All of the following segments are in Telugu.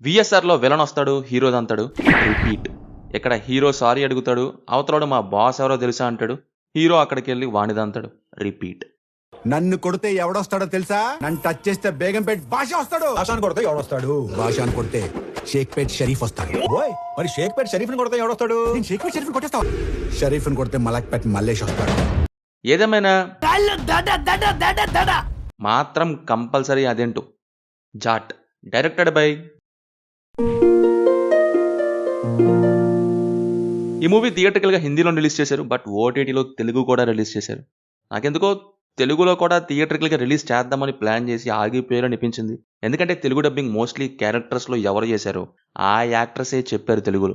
విఎస్ఆర్లో విలన్ వస్తాడు, హీరో దంతాడు, రిపీట్. ఇక్కడ హీరో సారీ అడుగుతాడు, అవతలాడు మా బాస్ ఎవరో తెలుసా అంటాడు, హీరో అక్కడికి వెళ్ళి వాణిదంతాడు, రిపీట్. నన్ను కొడితే ఎవడొస్తాడో తెలుసా? నన్ను టచ్ చేస్తే బేగంపేట్ భాష వస్తాడు. ఆశాన్ కొడితే ఎవడొస్తాడు? భాషాన్ని కొడితే షేక్పేట్ షరీఫ్ వస్తాడు. ఓయ్ మరి షేక్పేట్ షరీఫ్ ని కొడితే ఎవడొస్తాడు? నేను షేక్పేట్ షరీఫ్ కొట్టేస్తా. షరీఫ్ ని కొడితే మలక్పేట్ మల్లేష్ వస్తాడు. ఏదేమైనా మాత్రం కంపల్సరీ అదేంటో జాట్. Directed by. ఈ మూవీ థియేట్రికల్గా హిందీలో రిలీజ్ చేశారు, బట్ ఓటీటీలో తెలుగు కూడా రిలీజ్ చేశారు. నాకెందుకో తెలుగులో కూడా థియేట్రికల్గా రిలీజ్ చేద్దామని ప్లాన్ చేసి ఆగిపోయారు అనిపించింది. ఎందుకంటే తెలుగు డబ్బింగ్ మోస్ట్లీ క్యారెక్టర్స్లో ఎవరు చేశారో ఆ యాక్టర్సే చెప్పారు తెలుగులో,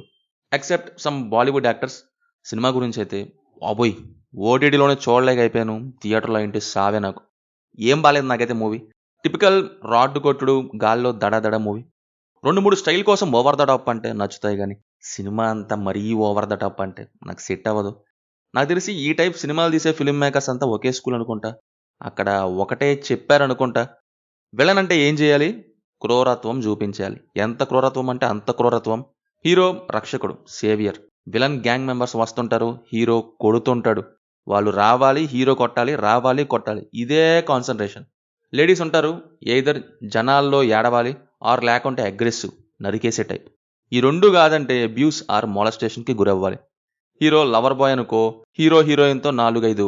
except some Bollywood actors. Cinema గురించి అయితే బాబోయ్ ఓటీటీలోనే చూడలేకపోయాను, థియేటర్లో ఏంటి సావే నాకు. ఏం బాలేదు నాకైతే మూవీ. టిపికల్ రాడ్ కొట్టుడు, గాల్లో దడ మూవీ. 2-3 స్టైల్ కోసం ఓవర్ ద టాప్ అంటే నచ్చుతాయి, కానీ సినిమా అంతా మరీ ఓవర్ ద టాప్ అంటే నాకు సెట్ అవ్వదు. నాకు తెలిసి ఈ టైప్ సినిమాలు తీసే ఫిల్మ్ మేకర్స్ అంతా ఒకే స్కూల్ అనుకుంటా. అక్కడ ఒకటే చెప్పారనుకుంటా, విలన్ అంటే ఏం చేయాలి, క్రూరత్వం చూపించాలి. ఎంత క్రూరత్వం అంటే అంత క్రూరత్వం. హీరో రక్షకుడు, సేవియర్. విలన్ గ్యాంగ్ మెంబర్స్ వస్తుంటారు, హీరో కొడుతుంటాడు. వాళ్ళు రావాలి, హీరో కొట్టాలి, రావాలి, కొట్టాలి. ఇదే కాన్సన్ట్రేషన్. లేడీస్ ఉంటారు, ఎయిదర్ జనాల్లో ఏడవాలి ఆర్ లేకుంటే అగ్రెసివ్, నరికేసే టైప్. ఈ రెండు కాదంటే అబ్యూస్ ఆర్ మొలస్టేషన్కి గురవ్వాలి. హీరో లవర్ బాయ్ అనుకో, హీరో హీరోయిన్తో 4-5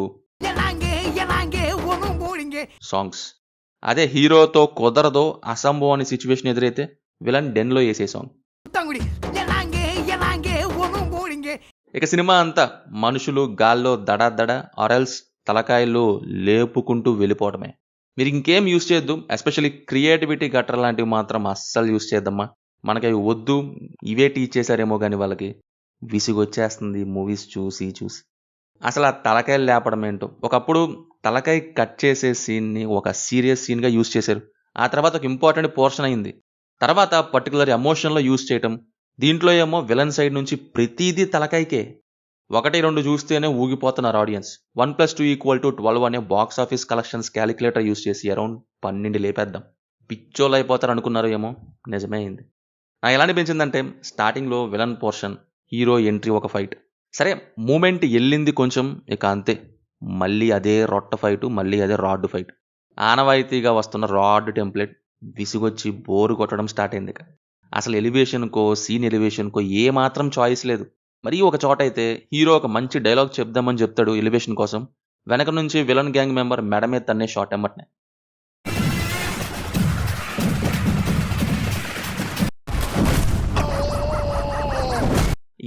సాంగ్స్. అదే హీరోతో కుదరదో అసంభవం అనే సిచ్యువేషన్ ఎదురైతే విలన్ డెన్లో వేసే సాంగ్. ఇక సినిమా అంతా మనుషులు గాల్లో దడ ఆరెల్స్ తలకాయలు లేపుకుంటూ వెళ్ళిపోవడమే. మీరు ఇంకేం యూస్ చేయొద్దు, ఎస్పెషల్లీ క్రియేటివిటీ గట్ర లాంటివి మాత్రం అస్సలు యూస్ చేద్దామా. మనకి అవి వద్దు, ఇవే టీచ్ చేశారేమో కానీ వాళ్ళకి విసిగొచ్చేస్తుంది మూవీస్ చూసి. అసలు ఆ తలకాయలు లేపడం ఏంటో. ఒకప్పుడు తలకాయ కట్ చేసే సీన్ని ఒక సీరియస్ సీన్గా యూస్ చేశారు, ఆ తర్వాత ఒక ఇంపార్టెంట్ పోర్షన్ అయింది. తర్వాత పర్టికులర్ ఎమోషన్లో యూస్ చేయటం. దీంట్లో ఏమో విలన్ సైడ్ నుంచి ప్రతిదీ తలకాయకే. 1-2 చూస్తేనే ఊగిపోతున్నారు ఆడియన్స్. 1+2=12 అనే box office collections calculator use చేసి అరౌండ్ 12 లేపేద్దాం. పిచ్చోళ్ళు అయిపోతారు అనుకున్నారు ఏమో, నిజమే అయింది. నాకు ఎలా అనిపించిందంటే, స్టార్టింగ్లో విలన్ పోర్షన్, హీరో ఎంట్రీ, ఒక ఫైట్, సరే మూమెంట్ వెళ్ళింది కొంచెం, ఇక అంతే మళ్ళీ అదే రొట్ట ఫైటు, మళ్ళీ అదే రాడ్ ఫైట్. ఆనవాయితీగా వస్తున్న రాడ్ టెంప్లెట్ విసిగొచ్చి బోరు కొట్టడం స్టార్ట్ అయింది. ఇక అసలు ఎలివేషన్కో సీన్ ఎలివేషన్కో ఏ మాత్రం చాయిస్ లేదు. మరీ ఒక చోట అయితే హీరో ఒక మంచి డైలాగ్ చెప్దామని చెప్తాడు ఎలివేషన్ కోసం, వెనక నుంచి విలన్ గ్యాంగ్ మెంబర్ మెడ మీద తన్నే షాట్ ఎమ్మటనే.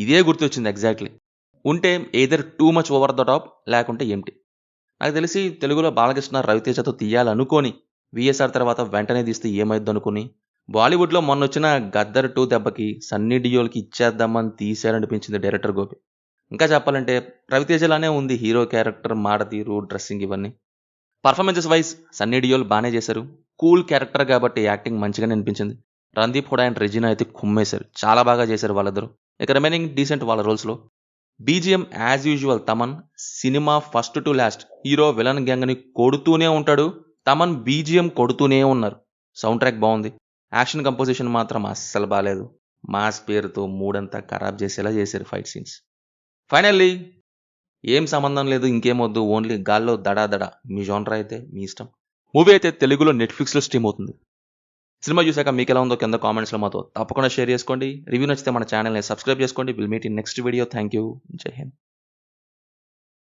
ఇదే గుర్తొచ్చింది ఎగ్జాక్ట్లీ. ఉంటే either too much over the top, లేకుంటే ఏంటి. నాకు తెలిసి తెలుగులో బాలకృష్ణ రవితేజతో తీయాలనుకొని విఎస్ఆర్ తర్వాత వెంటనే తీస్తే ఏమైద్దు అనుకుని, బాలీవుడ్లో మొన్న వచ్చిన గద్దర్ 2 దెబ్బకి సన్నీ డియోల్కి ఇచ్చేద్దామని తీశారనిపించింది డైరెక్టర్ గోపి. ఇంకా చెప్పాలంటే రవితేజలానే ఉంది హీరో క్యారెక్టర్, మాడతీరు, డ్రెస్సింగ్, ఇవన్నీ. పర్ఫార్మెన్సెస్ వైజ్ సన్నీ డియోల్ బాగానే చేశారు. కూల్ క్యారెక్టర్ కాబట్టి యాక్టింగ్ మంచిగానే అనిపించింది. రణదీప్ హుడా అండ్ రెజినా అయితే కుమ్మేశారు, చాలా బాగా చేశారు వాళ్ళిద్దరు. ఇక రిమైనింగ్ డీసెంట్ వాళ్ళ రోల్స్లో. BGM as usual Thaman. Cinema first to last hero villain గ్యాంగ్ని కొడుతూనే ఉంటాడు, తమన్ బీజిఎం కొడుతూనే ఉన్నారు. సౌండ్ ట్రాక్ బాగుంది, యాక్షన్ కంపోజిషన్ మాత్రం అస్సలు బాగాలేదు. మాస్ పేరుతో మూడంతా ఖరాబ్ చేసేలా చేశారు ఫైట్ సీన్స్. ఫైనల్లీ ఏం సంబంధం లేదు, ఇంకేమొద్దు, ఓన్లీ గాల్లో దడ. మీ జోనర్ అయితే మీ ఇష్టం. మూవీ అయితే తెలుగులో నెట్ఫ్లిక్స్లో స్ట్రీమ్ అవుతుంది. సినిమా చూసాక మీకు ఎలా ఉందో కింద కామెంట్స్లో మాతో తప్పకుండా షేర్ చేసుకోండి. రివ్యూ నచ్చితే మన ఛానల్ని సబ్స్క్రైబ్ చేసుకోండి. Will meet in next video. Thank you. జై హింద్.